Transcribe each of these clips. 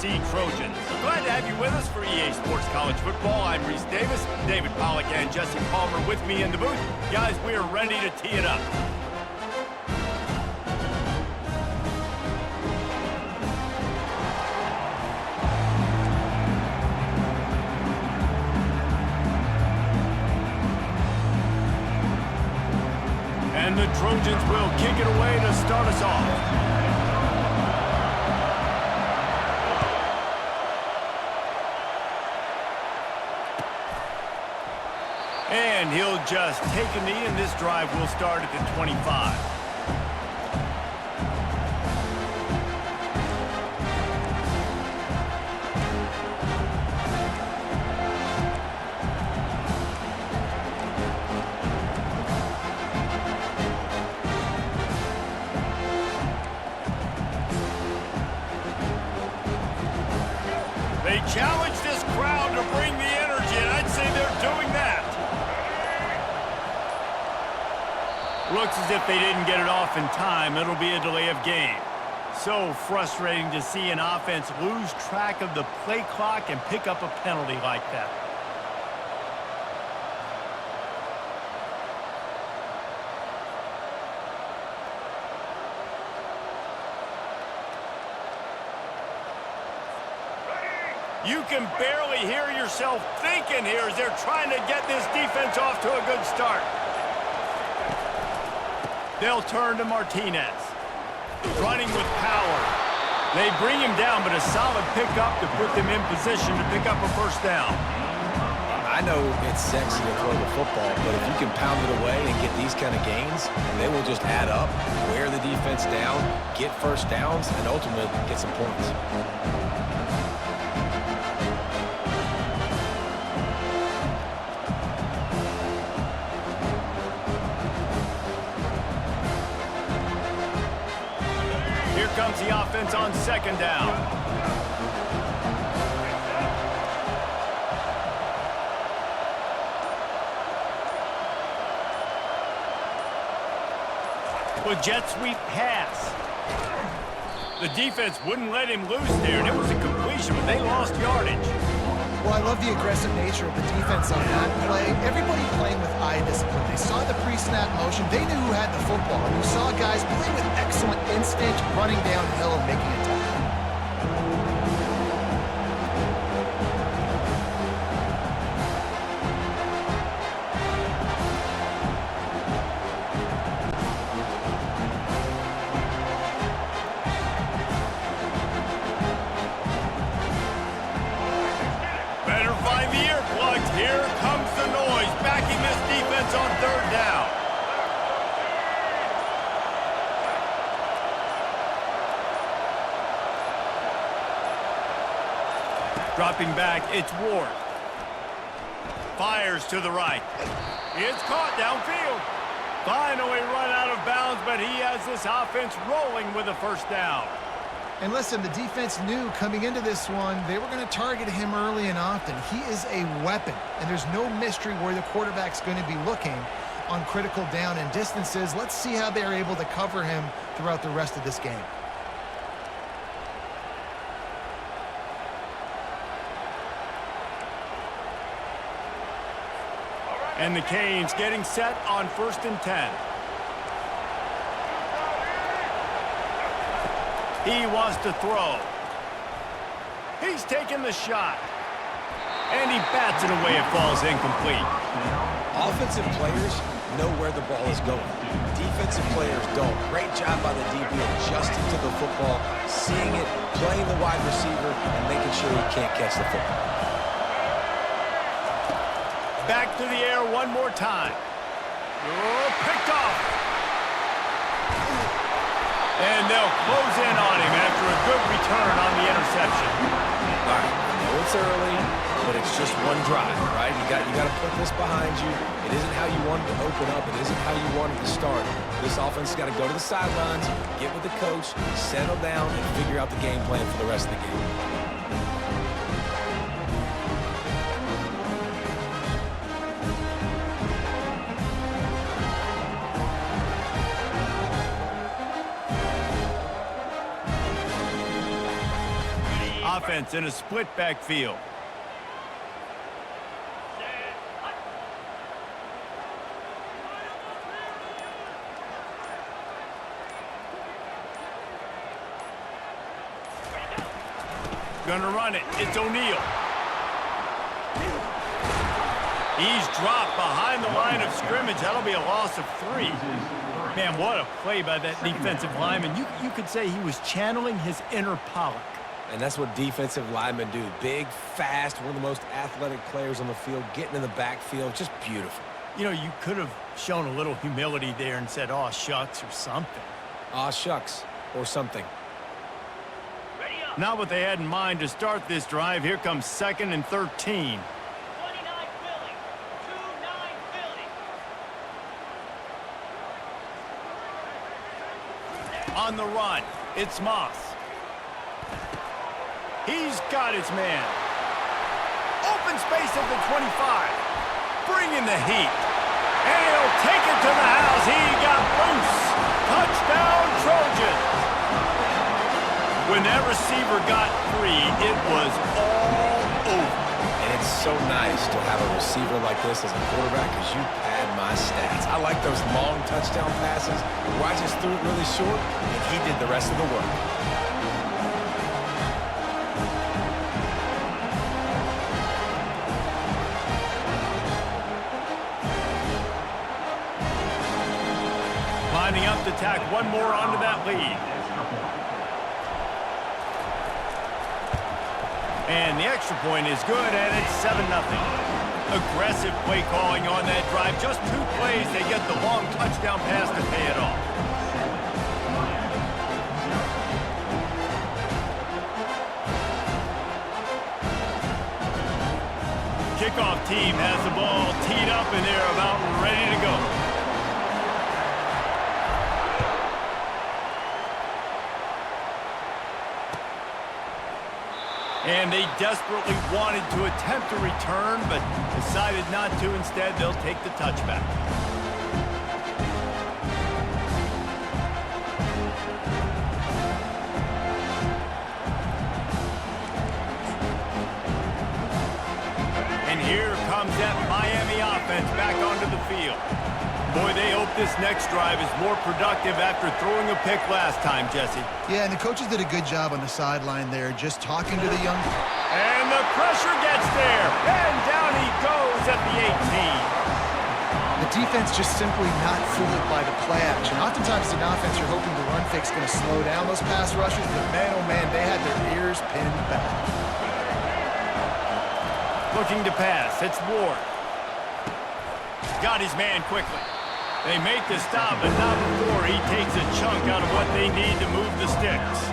USC Trojans. Glad to have you with us for EA Sports College Football. I'm Reese Davis, David Pollack and Jesse Palmer with me in the booth. Guys, we are ready to tee it up. And the Trojans will kick it away to start us off. And he'll just take a knee, and this drive will start at the 25. They challenge this crowd to bring the energy, and I'd say they're doing that. Looks as if they didn't get it off in time. It'll be a delay of game. So frustrating to see an offense lose track of the play clock and pick up a penalty like that. You can barely hear yourself thinking here as they're trying to get this defense off to a good start. They'll turn to Martinez. Running with power. They bring him down, but a solid pickup to put them in position to pick up a first down. I know it's sexy to throw the football, but if you can pound it away and get these kind of gains, they will just add up, wear the defense down, get first downs, and ultimately get some points. Comes the offense on second down. With jet sweep pass. The defense wouldn't let him loose there, and it was a completion, but they lost yardage. Well, I love the aggressive nature of the defense on that play. Everybody playing with eye discipline. They saw the pre-snap motion. They knew who had the football. You saw guys play with excellent instinct, running downhill and making a tackle. Here comes the noise, backing this defense on third down. Dropping back, it's Ward. Fires to the right. It's caught downfield. Finally run out of bounds, but he has this offense rolling with a first down. And listen, the defense knew coming into this one, they were going to target him early and often. He is a weapon, and there's no mystery where the quarterback's going to be looking on critical down and distances. Let's see how they're able to cover him throughout the rest of this game. And the Canes getting set on 1st and 10. He wants to throw. He's taking the shot. And he bats it away. It falls incomplete. Offensive players know where the ball is going. Defensive players don't. Great job by the DB adjusting to the football, seeing it, playing the wide receiver, and making sure he can't catch the football. Back to the air one more time. Oh, picked off. And they'll close in on him after a good return on the interception. All right, I know it's early, but it's just one drive, right? You got to put this behind you. It isn't how you wanted to open up. It isn't how you wanted to start. This offense has got to go to the sidelines, get with the coach, settle down, and figure out the game plan for the rest of the game. Offense in a split backfield. Gonna run it. It's O'Neal. He's dropped behind the line of scrimmage. That'll be a loss of 3. Man, what a play by that defensive lineman. You could say he was channeling his inner Pollock. And that's what defensive linemen do. Big, fast, one of the most athletic players on the field, getting in the backfield, just beautiful. You know, you could have shown a little humility there and said, "Aw, shucks," or something. Aw, shucks, or something. Not what they had in mind to start this drive. Here comes 2nd and 13. 29 Philly. 2-9 Philly. On the run, it's Moss. He's got his man. Open space at the 25. Bringing the heat. And he'll take it to the house. He got loose. Touchdown, Trojans. When that receiver got free, it was all over. And it's so nice to have a receiver like this as a quarterback because you pad my stats. I like those long touchdown passes where I just threw it really short and he did the rest of the work. Lining up to tack one more onto that lead. And the extra point is good, and it's 7-0. Aggressive play calling on that drive. Just 2 plays, they get the long touchdown pass to pay it off. Kickoff team has the ball teed up, and they're about ready to go. And they desperately wanted to attempt a return, but decided not to. Instead, they'll take the touchback. And here comes that Miami offense back onto the field. Boy, they hope this next drive is more productive after throwing a pick last time, Jesse. Yeah, and the coaches did a good job on the sideline there, just talking to the young... And the pressure gets there, and down he goes at the 18. The defense just simply not fooled by the play action. Oftentimes, an offense you're hoping the run fake's going to slow down those pass rushers, but man, oh man, they had their ears pinned back. Looking to pass, it's Ward. Got his man quickly. They make the stop, but not before he takes a chunk out of what they need to move the sticks.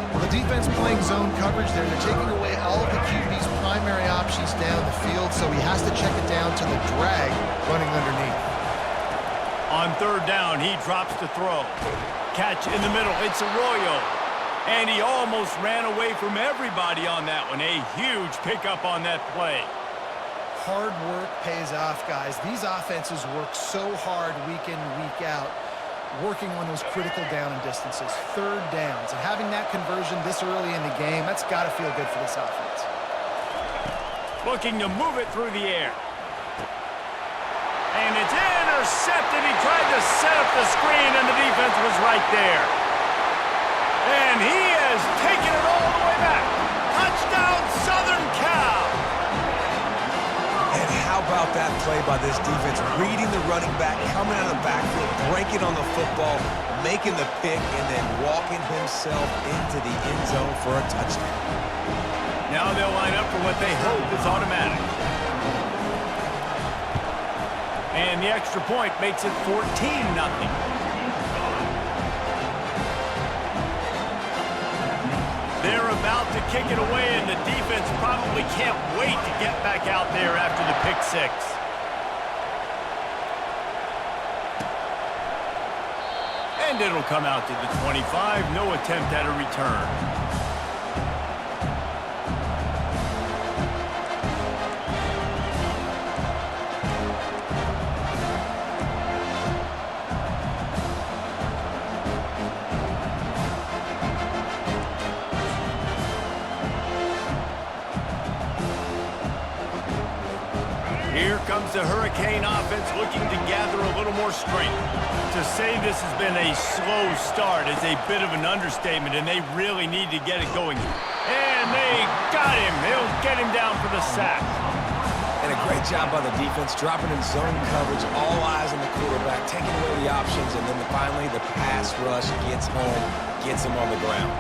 Well, the defense playing zone coverage there. They're taking away all of the QB's primary options down the field, so he has to check it down to the drag running underneath. On 3rd down, he drops to throw. Catch in the middle, it's Arroyo. And he almost ran away from everybody on that one. A huge pickup on that play. Hard work pays off, guys. These offenses work so hard week in, week out, working on those critical down and distances, 3rd downs. And having that conversion this early in the game, that's got to feel good for this offense. Looking to move it through the air. And it's intercepted. He tried to set up the screen, and the defense was right there. And he has taken it all the way back. Touchdown, Southern Cal. And how about that play by this defense? Reading the running back, coming out of the backfield, breaking on the football, making the pick, and then walking himself into the end zone for a touchdown. Now they'll line up for what they hope is automatic. And the extra point makes it 14-0. They're about to kick it away, and the defense probably can't wait to get back out there after the pick 6. And it'll come out to the 25. No attempt at a return. Here comes the Hurricane offense looking to gather a little more strength. To say this has been a slow start is a bit of an understatement, and they really need to get it going. And they got him. They'll get him down for the sack. And a great job by the defense, dropping in zone coverage, all eyes on the quarterback, taking away the options, and then finally the pass rush gets home, gets him on the ground.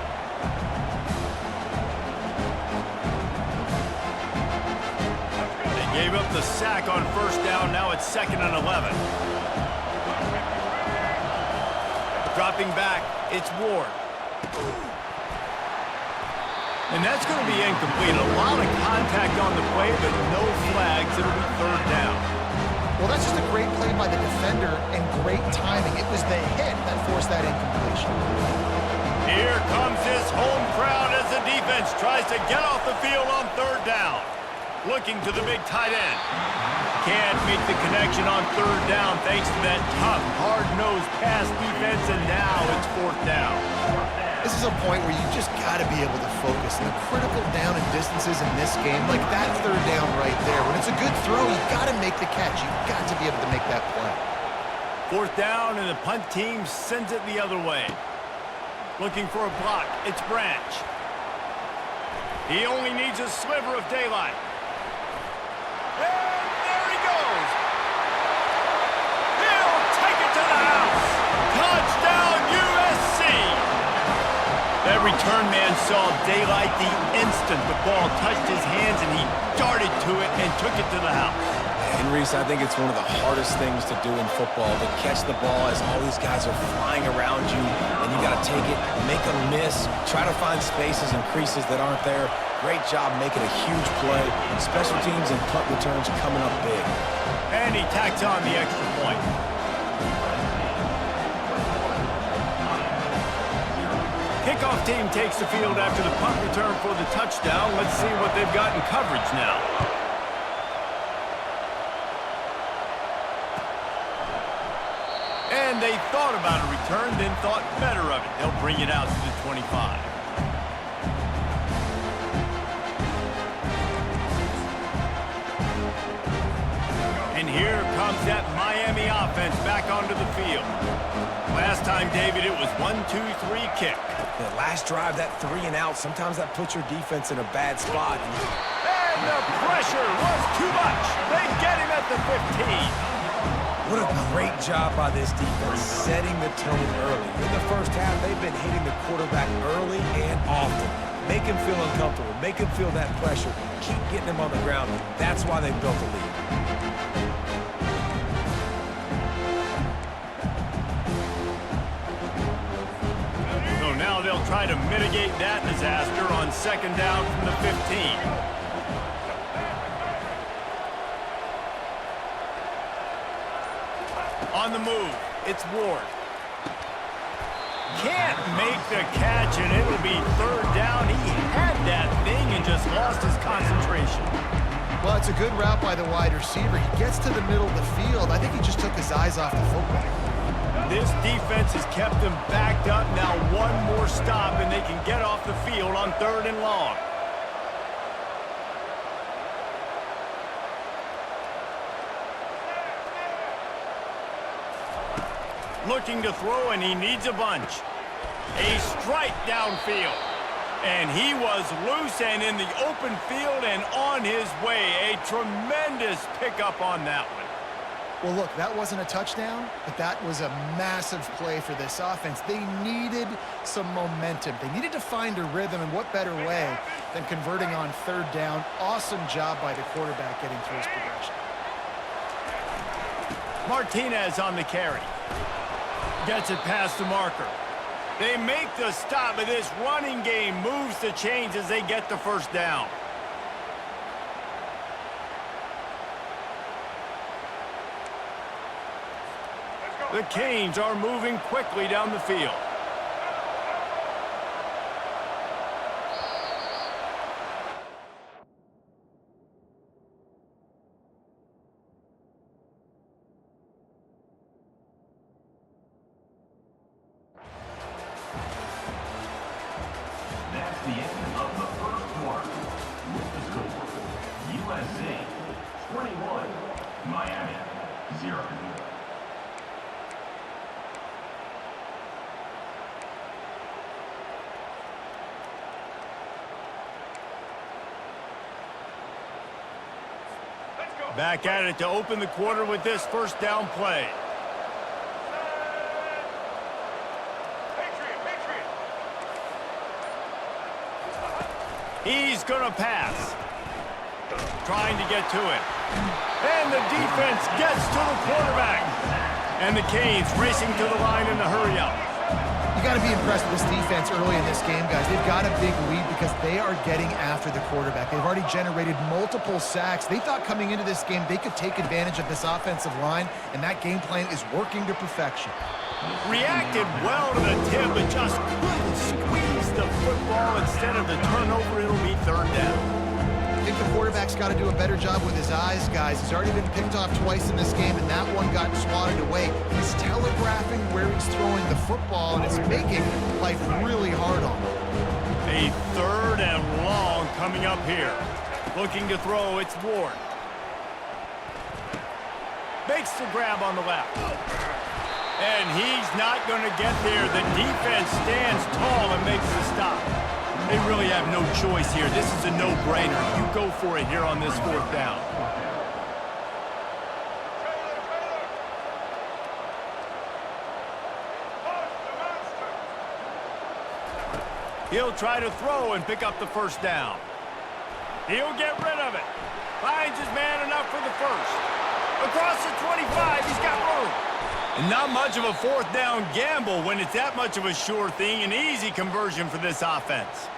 Gave up the sack on first down. Now it's 2nd and 11. Dropping back, it's Ward. And that's going to be incomplete. A lot of contact on the play, but no flags. It'll be 3rd down. Well, that's just a great play by the defender and great timing. It was the hit that forced that incompletion. Here comes his home crowd as the defense tries to get off the field on 3rd down. Looking to the big tight end. Can't make the connection on 3rd down thanks to that tough, hard-nosed pass defense, and now it's 4th down. This is a point where you just got to be able to focus. And the critical down and distances in this game, like that 3rd down right there, when it's a good throw, you got to make the catch. You've got to be able to make that play. 4th down, and the punt team sends it the other way. Looking for a block. It's Branch. He only needs a sliver of daylight. And there he goes. He'll take it to the house. Touchdown, USC. That return man saw daylight the instant the ball touched his hands, and he darted to it and took it to the house. And Reese, I think it's one of the hardest things to do in football, to catch the ball as all these guys are flying around you, and you got to take it, make a miss, try to find spaces and creases that aren't there. Great job making a huge play. Special teams and punt returns coming up big. And he tacks on the extra point. Kickoff team takes the field after the punt return for the touchdown. Let's see what they've got in coverage now. And they thought about a return, then thought better of it. They'll bring it out to the 25. And here comes that Miami offense back onto the field. Last time, David, it was 1-2-3 kick. The last drive, that 3 and out, sometimes that puts your defense in a bad spot. And the pressure was too much. They get him at the 15. What a great job by this defense, setting the tone early. In the first half, they've been hitting the quarterback early and often. Make him feel uncomfortable, make him feel that pressure, keep getting him on the ground. That's why they built the lead. So now they'll try to mitigate that disaster on 2nd down from the 15. On the move, it's Ward. Can't make the catch, and it'll be 3rd down. He had that thing and just lost his concentration. Well, it's a good route by the wide receiver. He gets to the middle of the field. I think he just took his eyes off the football. This defense has kept them backed up. Now one more stop, and they can get off the field on 3rd and long. Looking to throw, and he needs a bunch. A strike downfield. And he was loose and in the open field and on his way. A tremendous pickup on that one. Well, look, that wasn't a touchdown, but that was a massive play for this offense. They needed some momentum. They needed to find a rhythm, and what better way than converting on 3rd down. Awesome job by the quarterback getting through his progression. Martinez on the carry. Gets it past the marker. They make the stop, but this running game moves the chains as they get the 1st down. The Canes are moving quickly down the field. That's the end of the first quarter. With the score, USC 21, Back at it to open the quarter with this first down play. He's going to pass. Trying to get to it. And the defense gets to the quarterback. And the Canes racing to the line in the hurry-up. You got to be impressed with this defense early in this game, guys. They've got a big lead because they are getting after the quarterback. They've already generated multiple sacks. They thought coming into this game they could take advantage of this offensive line, and that game plan is working to perfection. Reacted well to the tip, but just couldn't squeeze the football. Instead of the turnover, it'll be third down. I think the quarterback's got to do a better job with his eyes, guys. He's already been picked off twice in this game, and that one got swatted away. He's telegraphing where he's throwing the football, and it's making life really hard on him. A third and long coming up here. Looking to throw, it's Ward. Makes the grab on the left. And he's not going to get there. The defense stands tall and makes the stop. They really have no choice here. This is a no-brainer. You go for it here on this fourth down. He'll try to throw and pick up the first down. He'll get rid of it. Finds his man enough for the first. Across the 25, he's got room. And not much of a fourth down gamble when it's that much of a sure thing. An easy conversion for this offense.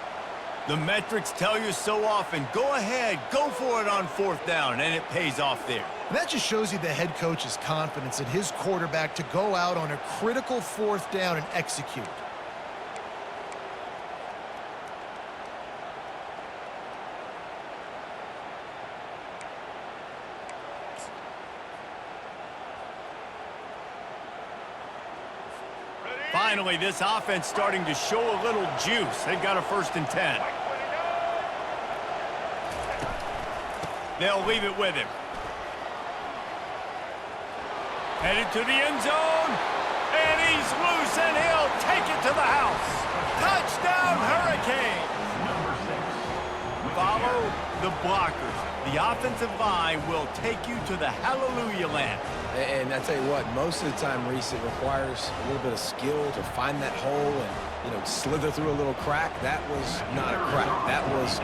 The metrics tell you so often, go ahead, go for it on fourth down, and it pays off there. And that just shows you the head coach's confidence in his quarterback to go out on a critical fourth down and execute. Finally, this offense starting to show a little juice. They've got a 1st and 10. They'll leave it with him. Headed to the end zone. And he's loose, and he'll take it to the house. Touchdown, Hurricanes. Follow the blockers. The offensive line will take you to the hallelujah land. And I tell you what, most of the time, Reese, it requires a little bit of skill to find that hole and, slither through a little crack. That was not a crack. That was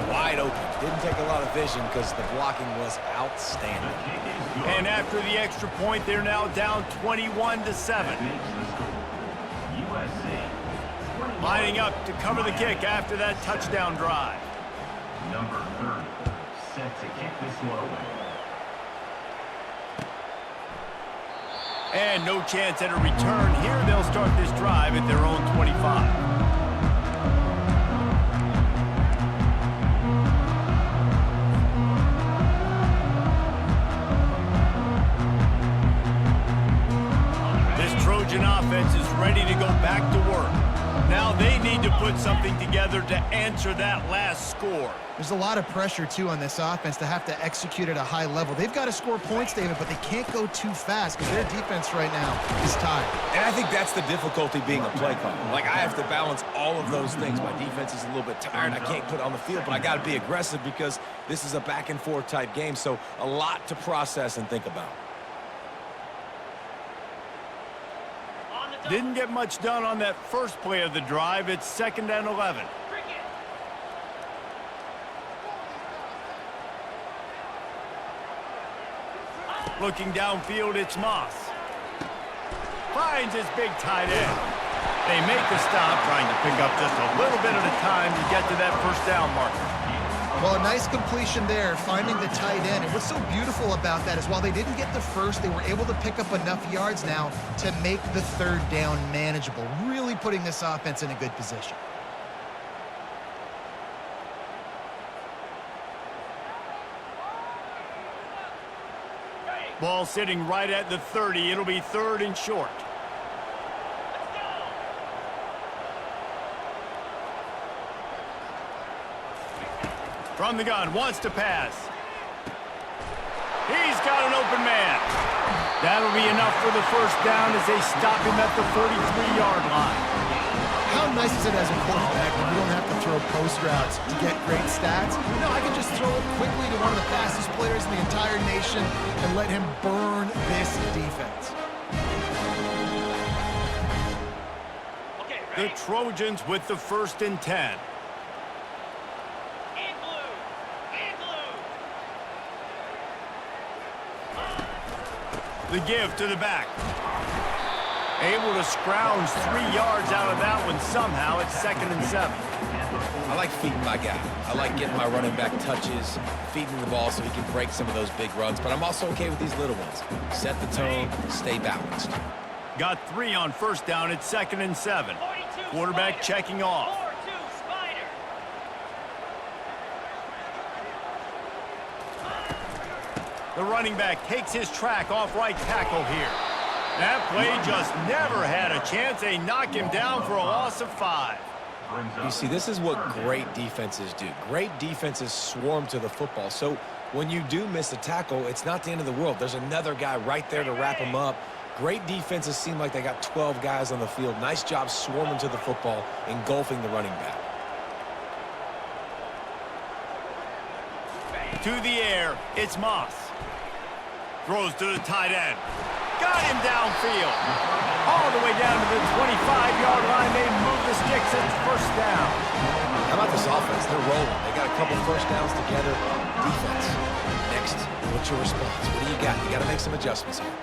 wide open. Didn't take a lot of vision because the blocking was outstanding. And after the extra point, they're now down 21-7. Lining up to cover the kick after that touchdown drive. Number 30, set to kick this one away. And no chance at a return here. They'll start this drive at their own 25. This Trojan offense is ready to go back to work. Now they need to put something together to answer that last score. There's a lot of pressure, too, on this offense to have to execute at a high level. They've got to score points, David, but they can't go too fast because their defense right now is tired. And I think that's the difficulty being a play caller. Like, I have to balance all of those things. My defense is a little bit tired. I can't put it on the field, but I got to be aggressive because this is a back-and-forth type game, so a lot to process and think about. Didn't get much done on that first play of the drive. It's 2nd and 11. Looking downfield, it's Moss. Finds his big tight end. They make the stop, trying to pick up just a little bit at a time to get to that first down marker. Well, a nice completion there, finding the tight end. And what's so beautiful about that is while they didn't get the first, they were able to pick up enough yards now to make the third down manageable, really putting this offense in a good position. Ball sitting right at the 30. It'll be 3rd and short. From the gun, wants to pass. He's got an open man. That'll be enough for the first down as they stop him at the 43-yard line. How nice is it as a quarterback when you don't have to throw post routes to get great stats? No, I can just throw it quickly to one of the fastest players in the entire nation and let him burn this defense. The Trojans with the 1st and 10. In blue. In blue. The give to the back. Able to scrounge 3 yards out of that one somehow. It's 2nd and 7. I like feeding my guy. I like getting my running back touches, feeding the ball so he can break some of those big runs. But I'm also okay with these little ones. Set the tone, stay balanced. Got 3 on 1st down. It's 2nd and 7. Quarterback checking off. 4-2 Spider. The running back takes his track off right tackle here. That play just never had a chance. They knock him down for a loss of 5. You see, this is what great defenses do. Great defenses swarm to the football. So when you do miss a tackle, it's not the end of the world. There's another guy right there to wrap him up. Great defenses seem like they got 12 guys on the field. Nice job swarming to the football, engulfing the running back. To the air, it's Moss. Throws to the tight end. Got him downfield. All the way down to the 25-yard line. They move the sticks. It's 1st down. How about this offense? They're rolling. They got a couple 1st downs together. Defense. Next, what's your response? What do you got? You got to make some adjustments here.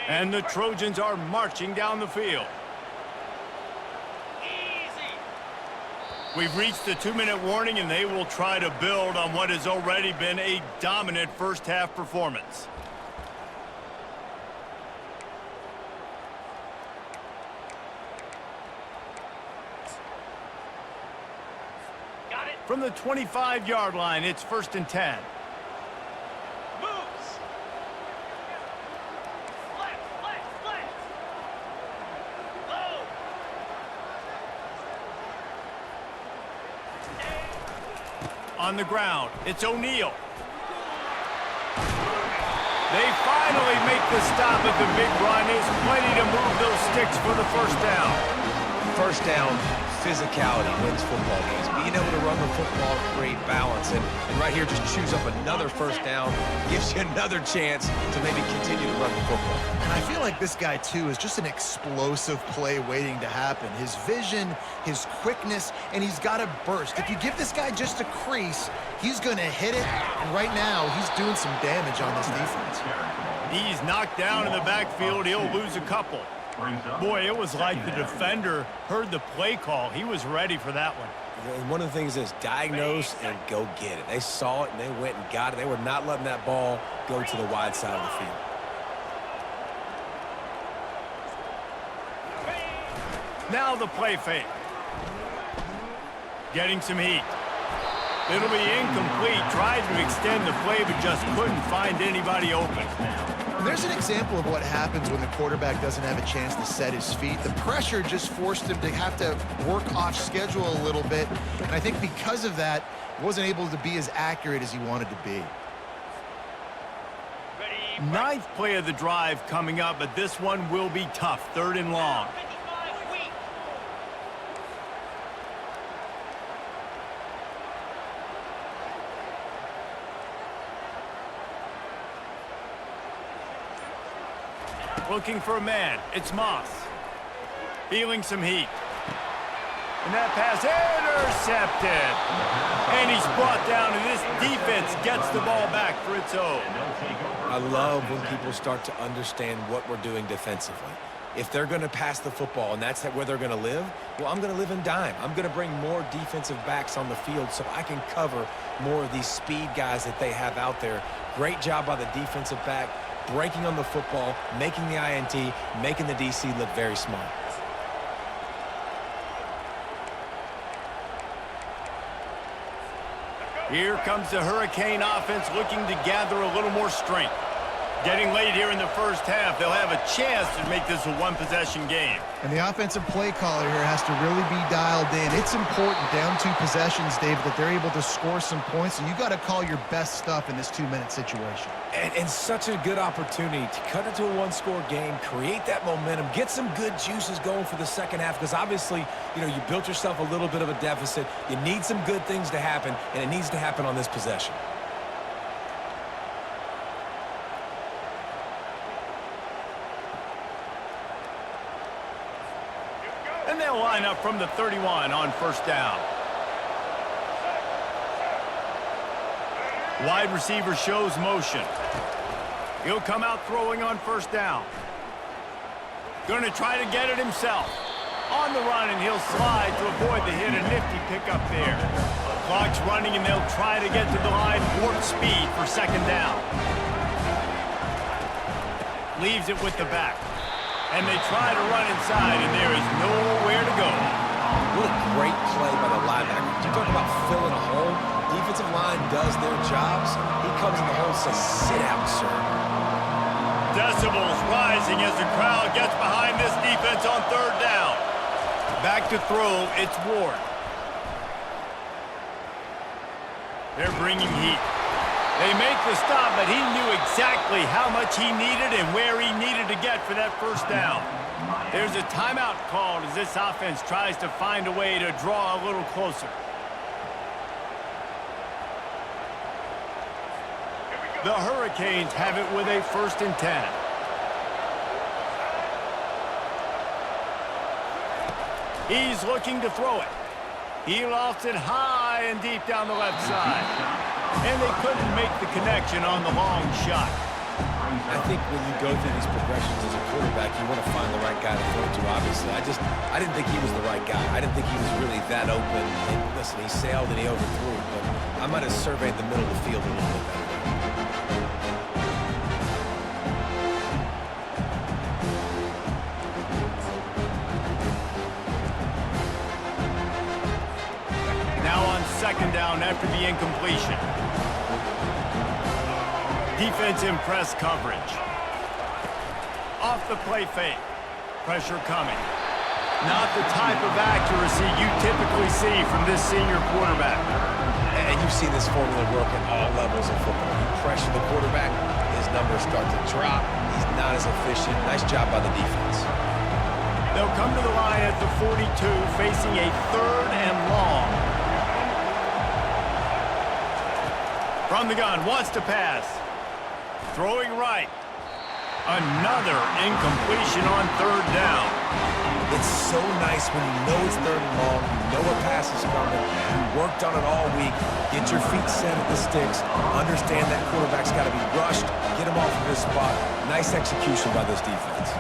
And the Trojans are marching down the field. Easy. We've reached the 2-minute warning, and they will try to build on what has already been a dominant first-half performance. Got it. From the 25-yard line, it's 1st and 10. Moves. Flex, flex, flex. Low. On the ground, it's O'Neal. They finally make the stop at the big run. Is plenty to move those sticks for the 1st down. 1st down, physicality wins football games. Being able to run the football, create balance, and right here just choose up another 1st down, gives you another chance to maybe continue to run the football. And I feel like this guy, too, is just an explosive play waiting to happen. His vision, his quickness, and he's got a burst. If you give this guy just a crease, he's going to hit it, and right now he's doing some damage on this defense. He's knocked down in the backfield. He'll lose a couple. Boy, it was like the defender heard the play call. He was ready for that one. And one of the things is diagnose and go get it. They saw it and they went and got it. They were not letting that ball go to the wide side of the field. Now the play fake. Getting some heat. It'll be incomplete. Tried to extend the play, but just couldn't find anybody open. There's an example of what happens when the quarterback doesn't have a chance to set his feet. The pressure just forced him to have to work off schedule a little bit. And I think because of that, he wasn't able to be as accurate as he wanted to be. Ready. 9th play of the drive coming up, but this one will be tough. 3rd and long. 55 weak. Looking for a man. It's Moss. Feeling some heat. And that pass intercepted. And he's brought down, and this defense gets the ball back for its own. I love when people start to understand what we're doing defensively. If they're going to pass the football and that's where they're going to live, well, I'm going to live in dime. I'm going to bring more defensive backs on the field so I can cover more of these speed guys that they have out there. Great job by the defensive back, breaking on the football, making the INT, making the DC look very smart. Here comes the Hurricane offense looking to gather a little more strength. Getting late here in the first half, they'll have a chance to make this a one-possession game. And the offensive play caller here has to really be dialed in. It's important down 2 possessions, David, that they're able to score some points, and you got to call your best stuff in this 2-minute situation. And such a good opportunity to cut into a one-score game, create that momentum, get some good juices going for the second half, because obviously, you know, you built yourself a little bit of a deficit. You need some good things to happen, and it needs to happen on this possession. And they'll line up from the 31 on first down. Wide receiver shows motion. He'll come out throwing on first down. Going to try to get it himself. On the run, and he'll slide to avoid the hit. A nifty pickup there. Clock's running, and they'll try to get to the line warp speed for second down. Leaves it with the back. And they try to run inside, and there is nowhere to go. What a great play by the linebacker. You talk about filling a hole. Defensive line does their jobs. He comes in the hole and says, sit out, sir. Decibels rising as the crowd gets behind this defense on third down. Back to throw, it's Ward. They're bringing heat. They make the stop, but he knew exactly how much he needed and where he needed to get for that first down. There's a timeout called as this offense tries to find a way to draw a little closer. The Hurricanes have it with a 1st and 10. He's looking to throw it. He lofts it high and deep down the left side. And they couldn't make the connection on the long shot. I think when you go through these progressions as a quarterback, you want to find the right guy to throw to, obviously. I didn't think he was the right guy. I didn't think he was really that open. And listen, he sailed and he overthrew it, but I might have surveyed the middle of the field a little bit better. Now on second down after the incompletion. Defense in press coverage. Off the play fake. Pressure coming. Not the type of accuracy you typically see from this senior quarterback. And you've seen this formula work at all levels of football. You pressure the quarterback, his numbers start to drop. He's not as efficient. Nice job by the defense. They'll come to the line at the 42, facing a 3rd and long. From the gun, wants to pass. Throwing right. Another incompletion on 3rd down. It's so nice when you know it's 3rd and long, you know a pass is coming, you worked on it all week, get your feet set at the sticks, understand that quarterback's got to be rushed, get him off of his spot. Nice execution by this defense.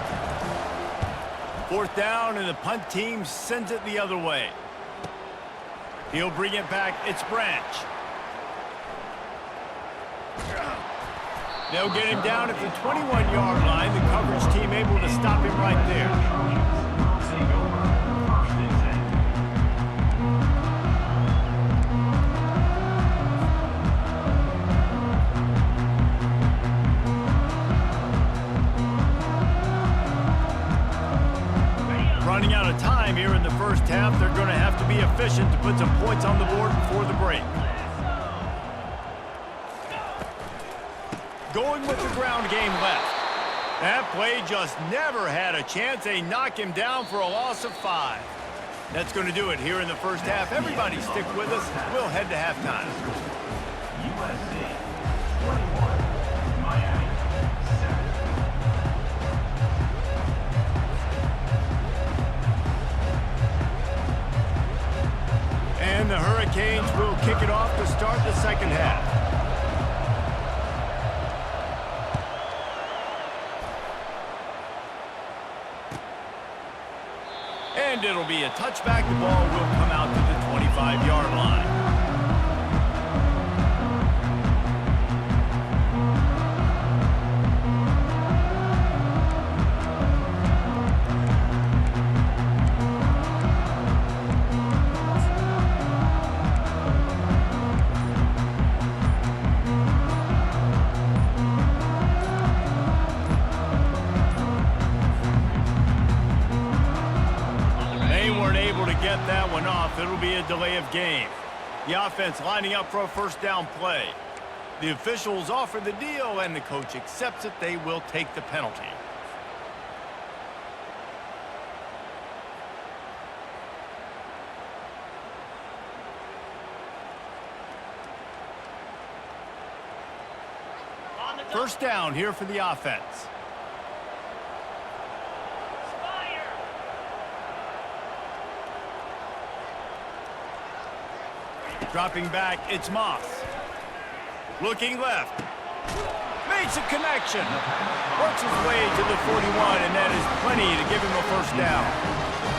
4th down, and the punt team sends it the other way. He'll bring it back. It's Branch. They'll get him down at the 21-yard line. The coverage team able to stop him right there. Take over 1st and 10. Running out of time here in the first half. They're going to have to be efficient to put some points on the board before the break. Going with the ground game left. That play just never had a chance. They knock him down for a loss of 5. That's going to do it here in the first half. Everybody stick with us. We'll head to halftime. USC 21, Miami 7. And the Hurricanes will kick it off to start the second half. And it'll be a touchback. The ball will come out to the 25-yard line. let that one off. It'll be a delay of game. The offense lining up for a first down play. The officials offer the deal, and the coach accepts it. They will take the penalty. On the double. First down here for the offense. Spider. Dropping back, it's Moss. Looking left. Makes a connection. Works his way to the 41, and that is plenty to give him a first down.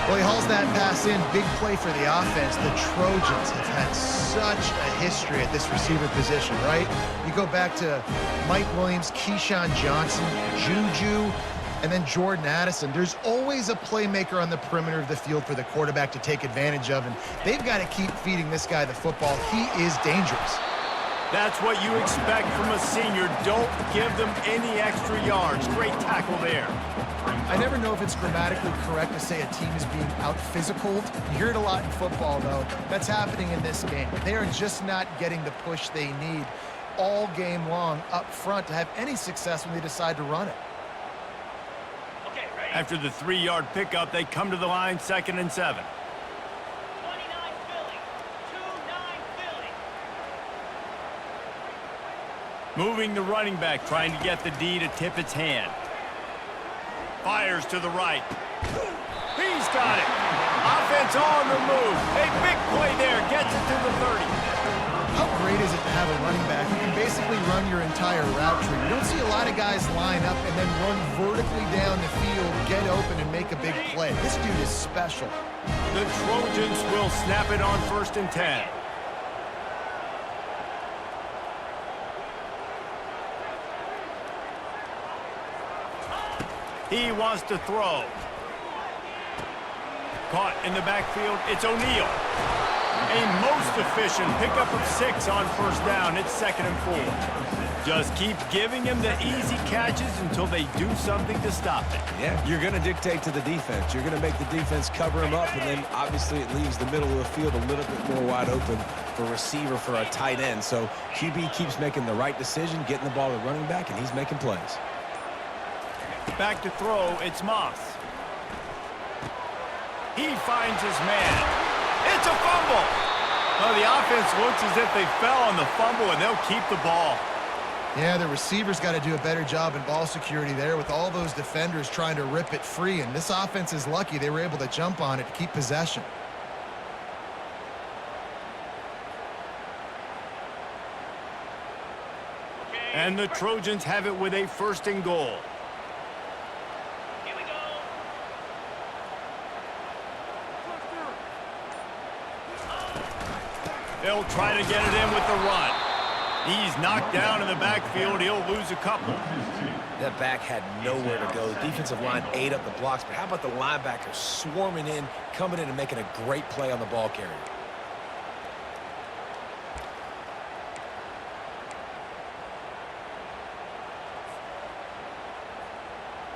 Well, he hauls that pass in. Big play for the offense. The Trojans have had such a history at this receiver position, right? You go back to Mike Williams, Keyshawn Johnson, Juju, and then Jordan Addison. There's always a playmaker on the perimeter of the field for the quarterback to take advantage of, and they've got to keep feeding this guy the football. He is dangerous. That's what you expect from a senior. Don't give them any extra yards. Great tackle there. I never know if it's grammatically correct to say a team is being out-physicaled. You hear it a lot in football, though. That's happening in this game. They are just not getting the push they need all game long up front to have any success when they decide to run it. Okay, ready. After the 3-yard pickup, they come to the line, 2nd and 7. 29 Philly. 2-9 Philly. Moving the running back, trying to get the D to tip its hand. Fires to the right. He's got it. Offense on the move. A big play there. Gets it to the 30. How great is it to have a running back who can basically run your entire route tree? You don't see a lot of guys line up and then run vertically down the field, get open, and make a big play. This dude is special. The Trojans will snap it on 1st and 10. He wants to throw. Caught in the backfield, it's O'Neal. A most efficient pickup of 6 on first down. It's 2nd and 4. Just keep giving him the easy catches until they do something to stop it. Yeah, you're going to dictate to the defense. You're going to make the defense cover him up, and then obviously it leaves the middle of the field a little bit more wide open for receiver for a tight end. So QB keeps making the right decision, getting the ball to running back, and he's making plays. Back to throw, it's Moss. He finds his man. It's a fumble. Well, the offense looks as if they fell on the fumble, and they'll keep the ball. Yeah, the receivers got to do a better job in ball security there with all those defenders trying to rip it free, and this offense is lucky they were able to jump on it to keep possession. And the Trojans have it with a 1st and goal. Here we go. They'll try to get it in with the run. He's knocked down in the backfield. He'll lose a couple. That back had nowhere to go. The defensive line ate up the blocks, but how about the linebackers swarming in, coming in and making a great play on the ball carrier?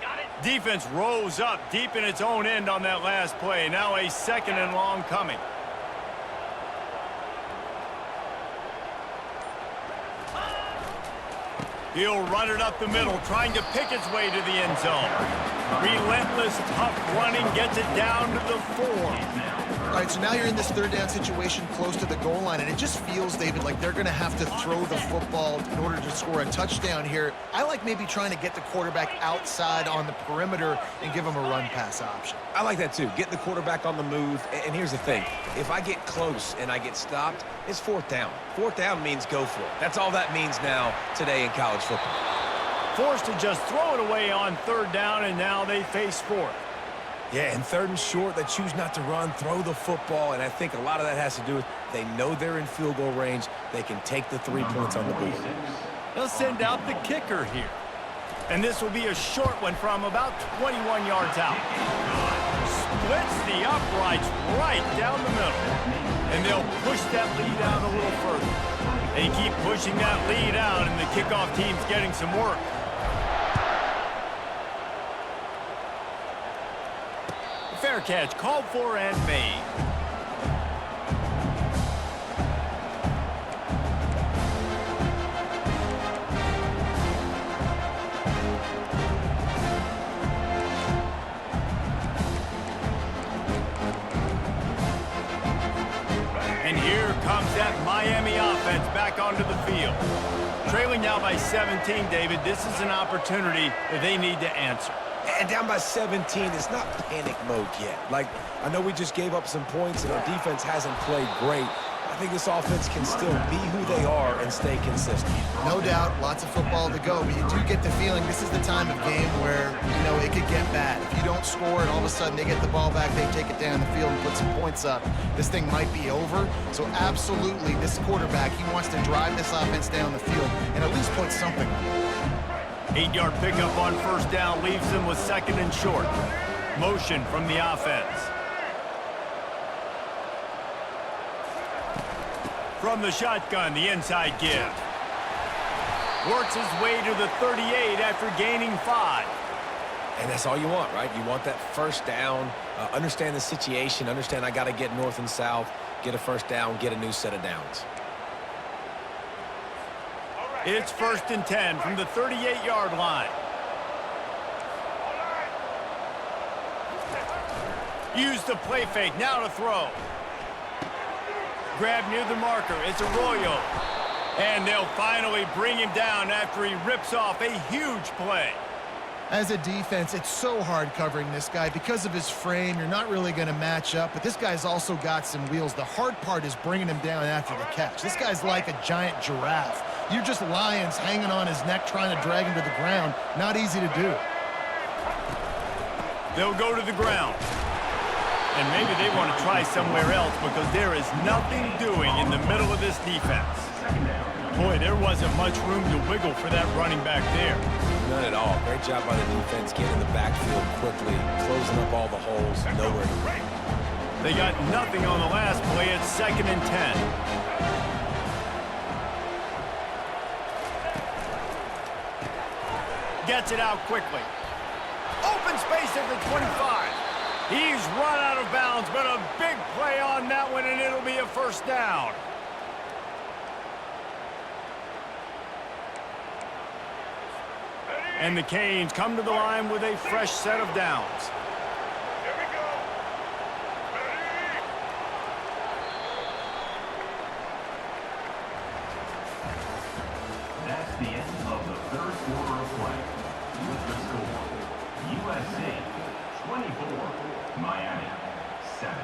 Got it. Defense rose up deep in its own end on that last play. Now a 2nd and long coming. He'll run it up the middle, trying to pick its way to the end zone. Relentless, tough running, gets it down to the 4. All right, so now you're in this 3rd down situation close to the goal line, and it just feels, David, like they're going to have to throw the football in order to score a touchdown here. I like maybe trying to get the quarterback outside on the perimeter and give him a run-pass option. I like that too. Getting the quarterback on the move. And here's the thing. If I get close and I get stopped, it's 4th down. 4th down means go for it. That's all that means now today in college football. Forced to just throw it away on 3rd down, and now they face 4th. Yeah, and 3rd and short, they choose not to run, throw the football, and I think a lot of that has to do with they know they're in field goal range. They can take the 3 points on the board. They'll send out the kicker here. And this will be a short one from about 21 yards out. Splits the uprights right down the middle. And they'll push that lead out a little further. They keep pushing that lead out, and the kickoff team's getting some work. Fair catch called for and made. And here comes that Miami offense back onto the field. Trailing now by 17, David, this is an opportunity that they need to answer. And down by 17, it's not panic mode yet. Like, I know we just gave up some points and our defense hasn't played great. I think this offense can still be who they are and stay consistent. No doubt, lots of football to go, but you do get the feeling this is the time of game where, you know, it could get bad. If you don't score and all of a sudden they get the ball back, they take it down the field and put some points up, this thing might be over. So absolutely, this quarterback, he wants to drive this offense down the field and at least put something on it. 8-yard pickup on first down leaves them with second and short. Motion from the offense. From the shotgun, the inside give. Works his way to the 38 after gaining 5. And that's all you want, right? You want that first down, understand the situation, understand I got to get north and south, get a first down, get a new set of downs. It's 1st and 10 from the 38-yard line. Use the play fake, now to throw. Grab near the marker, it's Arroyo. And they'll finally bring him down after he rips off a huge play. As a defense, it's so hard covering this guy. Because of his frame, you're not really going to match up, but this guy's also got some wheels. The hard part is bringing him down after the catch. This guy's like a giant giraffe. You're just lions hanging on his neck trying to drag him to the ground. Not easy to do. They'll go to the ground. And maybe they want to try somewhere else because there is nothing doing in the middle of this defense. Boy, there wasn't much room to wiggle for that running back there. None at all. Great job by the defense getting in the backfield quickly, closing up all the holes, nowhere to break. They got nothing on the last play. It's 2nd and 10. Gets it out quickly. Open space at the 25. He's run out of bounds, but a big play on that one, and it'll be a first down. And the Canes come to the line with a fresh set of downs. Here we go. That's the end of the third quarter of play. With the score, USC 24, Miami 7.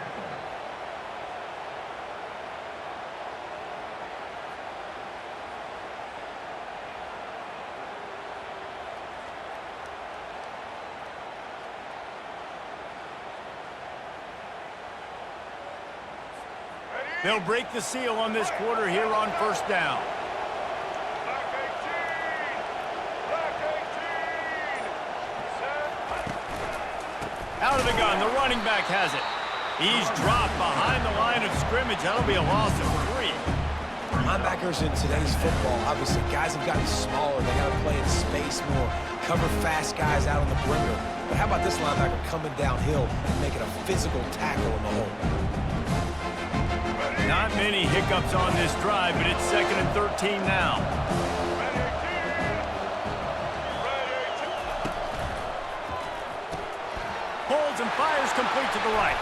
They'll break the seal on this quarter here on first down. Black 18. Black 18. Out of the gun, the running back has it. He's dropped behind the line of scrimmage. That'll be a loss of 3. Linebackers in today's football, obviously, guys have gotten smaller. They got to play in space more, cover fast guys out on the perimeter. But how about this linebacker coming downhill and making a physical tackle in the hole? Not many hiccups on this drive, but it's 2nd and 13 now. Holds and fires complete to the right.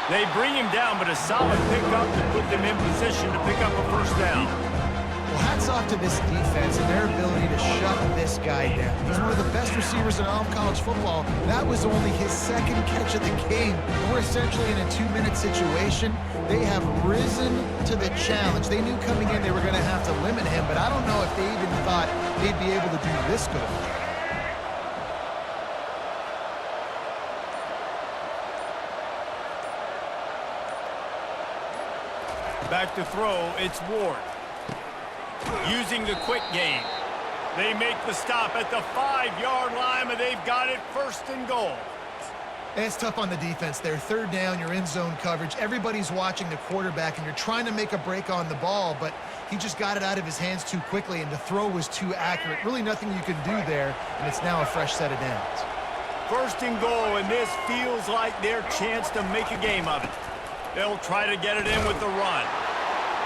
They bring him down, but a solid pickup to put them in position to pick up a first down. Well, hats off to this defense and their ability to shut this guy down. He's one of the best receivers in all of college football. That was only his 2nd catch of the game. And we're essentially in a 2-minute situation. They have risen to the challenge. They knew coming in they were going to have to limit him, but I don't know if they even thought they'd be able to do this good. Back to throw, it's Ward. Using the quick game. They make the stop at the 5-yard line, but they've got it 1st and goal. And it's tough on the defense there. 3rd down, you're in zone coverage. Everybody's watching the quarterback, and you're trying to make a break on the ball, but he just got it out of his hands too quickly, and the throw was too accurate. Really nothing you can do there, and it's now a fresh set of downs. 1st and goal, and this feels like their chance to make a game of it. They'll try to get it in with the run.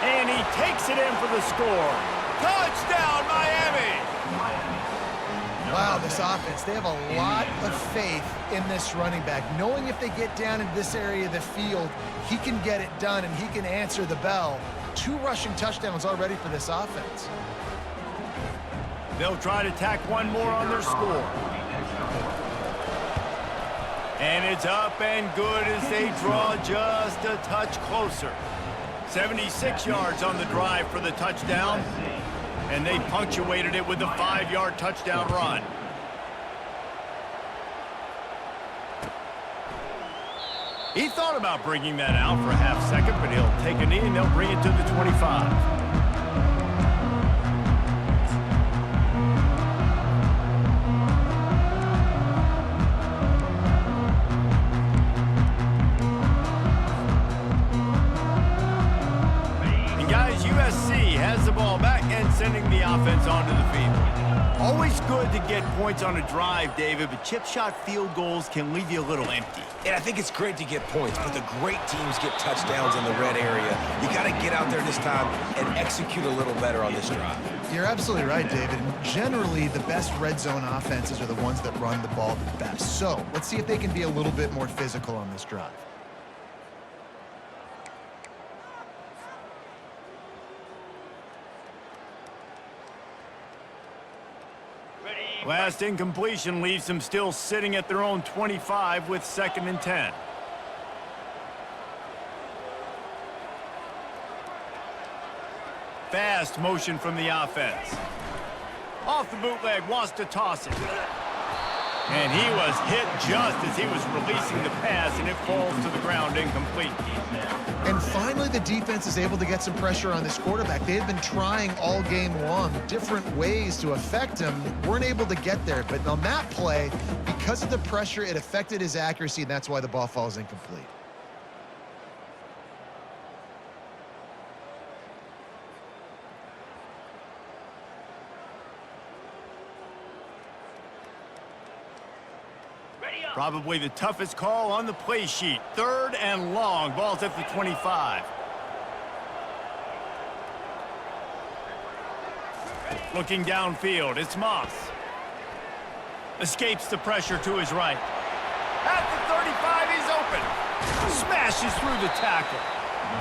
And he takes it in for the score. Touchdown, Miami! Wow, this offense, they have a lot of faith in this running back, knowing if they get down in this area of the field, he can get it done and he can answer the bell. 2 rushing touchdowns already for this offense. They'll try to tack one more on their score. And it's up and good as they draw just a touch closer. 76 yards on the drive for the touchdown, and they punctuated it with a 5-yard touchdown run. He thought about bringing that out for a half second, but he'll take a knee and they'll bring it to the 25. USC has the ball back and sending the offense onto the field. Always good to get points on a drive, David, but chip shot field goals can leave you a little empty. And I think it's great to get points, but the great teams get touchdowns in the red area. You got to get out there this time and execute a little better on this drive. You're absolutely right, David. And generally, the best red zone offenses are the ones that run the ball the best. So let's see if they can be a little bit more physical on this drive. Last incompletion leaves them still sitting at their own 25 with 2nd and 10. Fast motion from the offense. Off the bootleg, wants to toss it. And he was hit just as he was releasing the pass, and it falls to the ground incomplete. And finally, the defense is able to get some pressure on this quarterback. They had been trying all game long different ways to affect him. Weren't able to get there. But on that play, because of the pressure, it affected his accuracy, and that's why the ball falls incomplete. Probably the toughest call on the play sheet. 3rd and long. Ball's at the 25. Looking downfield, it's Moss. Escapes the pressure to his right. At the 35, he's open. Smashes through the tackle.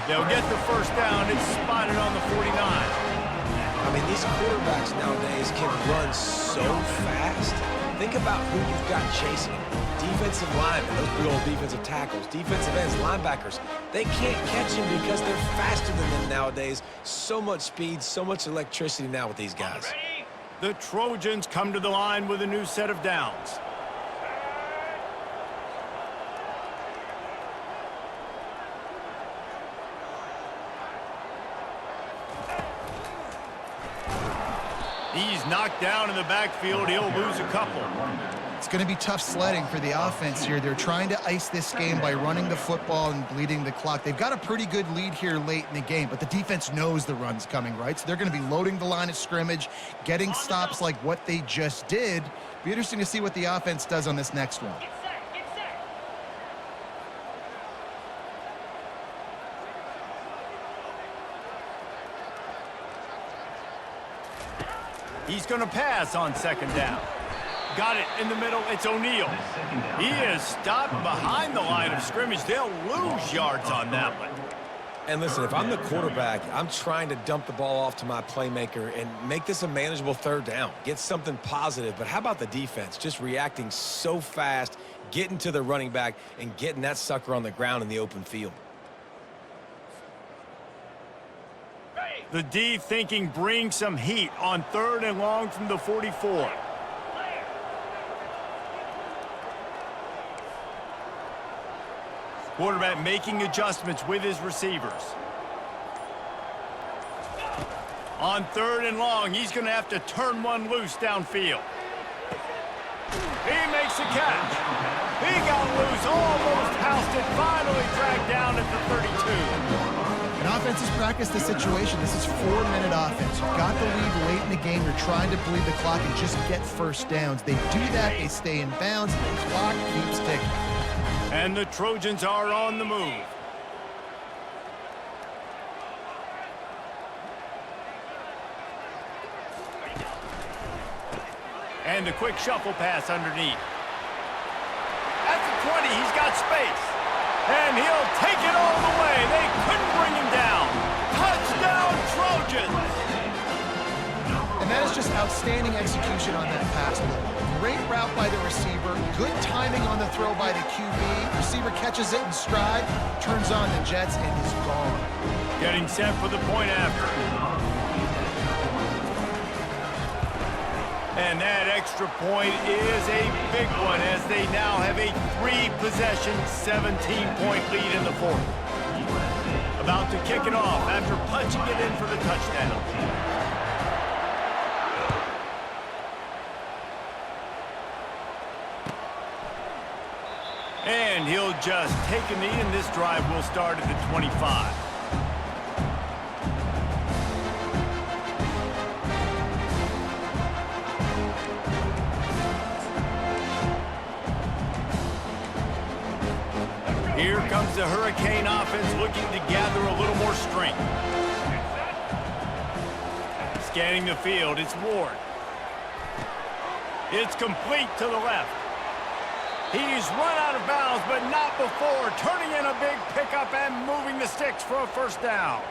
They'll get the first down. It's spotted on the 49. I mean, these quarterbacks nowadays can run so fast. Think about who you've got chasing. Defensive linemen, those big old defensive tackles, defensive ends, linebackers, they can't catch him because they're faster than them nowadays. So much speed, so much electricity now with these guys. The Trojans come to the line with a new set of downs. He's knocked down in the backfield. He'll lose a couple. It's going to be tough sledding for the offense here. They're trying to ice this game by running the football and bleeding the clock. They've got a pretty good lead here late in the game, but the defense knows the run's coming, right? So they're going to be loading the line of scrimmage, getting stops like what they just did. Be interesting to see what the offense does on this next one. He's going to pass on 2nd down. Got it in the middle. It's O'Neal. He is stopped behind the line of scrimmage. They'll lose yards on that one. And listen, if I'm the quarterback, I'm trying to dump the ball off to my playmaker and make this a manageable 3rd down. Get something positive. But how about the defense? Just reacting so fast, getting to the running back, and getting that sucker on the ground in the open field. The D thinking bring some heat on 3rd and long from the 44. Quarterback making adjustments with his receivers. On 3rd and long, he's going to have to turn one loose downfield. He makes a catch. He got loose, almost housed it, finally dragged down at the 32. And offenses practice the situation. This is 4-minute offense. You've got the lead late in the game. You're trying to bleed the clock and just get first downs. They do that, they stay in bounds, and the clock keeps ticking. And the Trojans are on the move. And a quick shuffle pass underneath. He's got space. And he'll take it all the way. They couldn't bring him down. Touchdown, Trojans! And that is just outstanding execution on that pass play. Great route by the receiver, good timing on the throw by the QB. Receiver catches it in stride, turns on the jets, and is gone. Getting set for the point after. And that extra point is a big one as they now have a 3-possession, 17-point lead in the fourth. About to kick it off after punching it in for the touchdown. And he'll just take a knee, and this drive will start at the 25. Here comes the Hurricane offense looking to gather a little more strength. Scanning the field, it's Ward. It's complete to the left. He's run out of bounds, but not before turning in a big pickup and moving the sticks for a first down.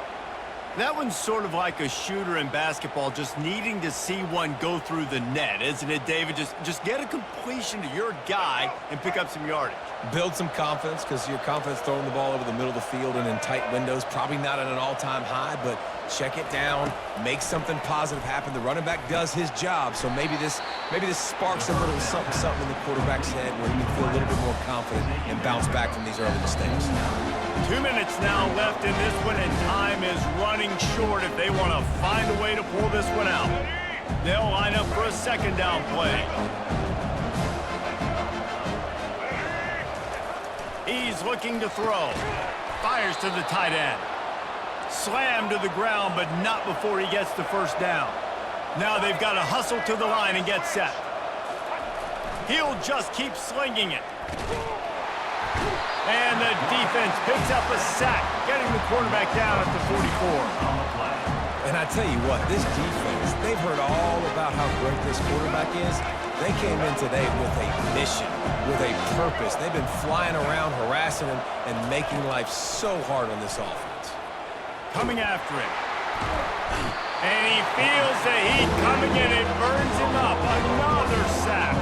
That one's sort of like a shooter in basketball, just needing to see one go through the net, isn't it, David? Just get a completion to your guy and pick up some yardage. Build some confidence, because your confidence throwing the ball over the middle of the field and in tight windows, probably not at an all-time high, but check it down, make something positive happen. The running back does his job, so maybe this sparks a little something in the quarterback's head where he can feel a little bit more confident and bounce back from these early mistakes. 2 minutes now left in this one, and time is running short if they want to find a way to pull this one out. They'll line up for a second down play. He's looking to throw. Fires to the tight end. Slammed to the ground, but not before he gets the first down. Now they've got to hustle to the line and get set. He'll just keep slinging it. And the defense picks up a sack, getting the quarterback down at the 44. And I tell you what, this defense, they've heard all about how great this quarterback is. They came in today with a mission, with a purpose. They've been flying around, harassing him, and making life so hard on this offense. Coming after him. And he feels the heat coming in. It burns him up. Another sack.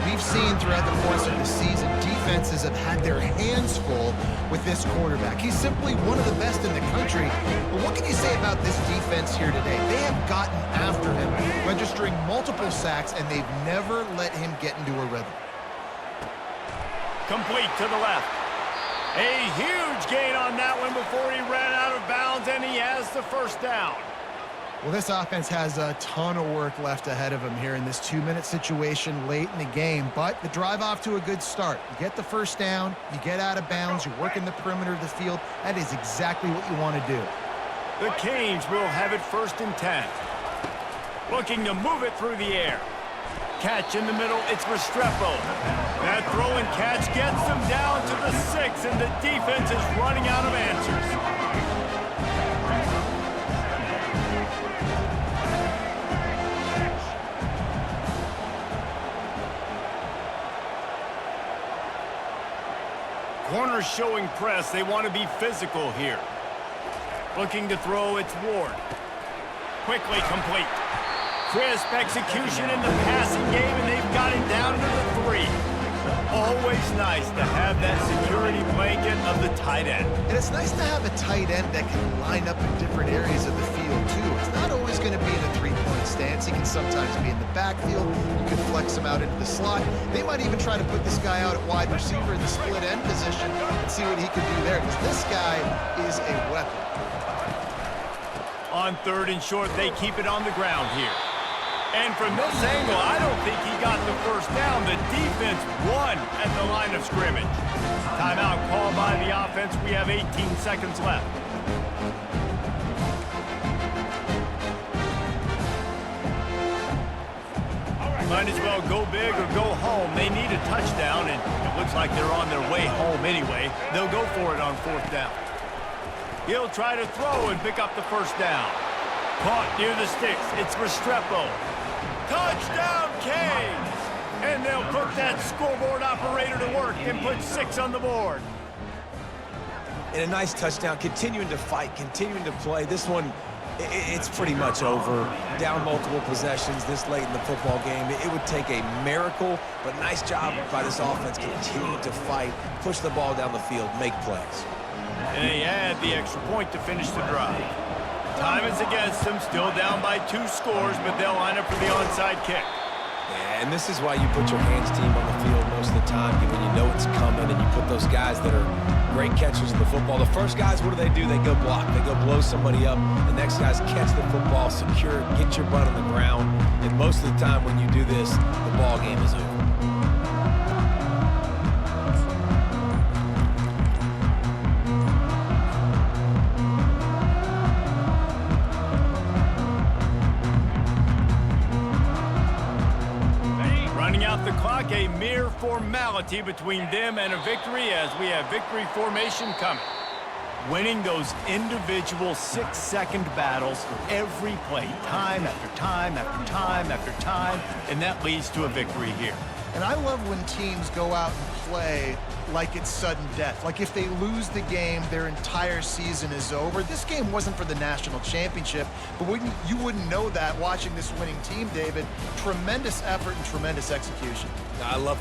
We've seen throughout the course of the season, defenses have had their hands full with this quarterback. He's simply one of the best in the country. But what can you say about this defense here today? They have gotten after him, registering multiple sacks, and they've never let him get into a rhythm. Complete to the left. A huge gain on that one before he ran out of bounds, and he has the first down. Well, this offense has a ton of work left ahead of them here in this 2-minute situation late in the game, but the drive off to a good start. You get the first down, you get out of bounds, you work in the perimeter of the field. That is exactly what you want to do. The Canes will have it 1st and 10. Looking to move it through the air. Catch in the middle, it's Restrepo. That throw and catch gets them down to the 6, and the defense is running out of answers. Corners showing press. They want to be physical here. Looking to throw, it's Ward. Quickly complete. Crisp execution in the passing game, and they've got it down to the 3. Always nice to have that security blanket of the tight end. And it's nice to have a tight end that can line up in different areas of the field, too. It's not always going to be in a three-point stance. He can sometimes be in the backfield. You can flex him out into the slot. They might even try to put this guy out at wide receiver in the split end position and see what he can do there, because this guy is a weapon. On 3rd and short, they keep it on the ground here. And from this angle, I don't think he got the first down. The defense won at the line of scrimmage. Timeout called by the offense. We have 18 seconds left. Might as well go big or go home. They need a touchdown, and it looks like they're on their way home anyway. They'll go for it on 4th down. He'll try to throw and pick up the first down. Caught near the sticks. It's Restrepo. Touchdown, Canes! And they'll put that scoreboard operator to work and put 6 on the board. And a nice touchdown, continuing to fight, continuing to play. This one, it's pretty much over. Down multiple possessions this late in the football game. It would take a miracle, but nice job by this offense continuing to fight, push the ball down the field, make plays. And they add the extra point to finish the drive. Time is against them, still down by 2 scores, but they'll line up for the onside kick. Yeah, and this is why you put your hands team on the field most of the time, when you know it's coming, and you put those guys that are great catchers in the football. The first guys, what do? They go block. They go blow somebody up. The next guys catch the football, secure it, get your butt on the ground. And most of the time when you do this, the ball game is over. Running out the clock, a mere formality between them and a victory as we have victory formation coming. Winning those individual 6-second battles every play, time after time after time after time, and that leads to a victory here. And I love when teams go out and play like it's sudden death. Like if they lose the game, their entire season is over. This game wasn't for the national championship, but you wouldn't know that watching this winning team, David. Tremendous effort and tremendous execution. I love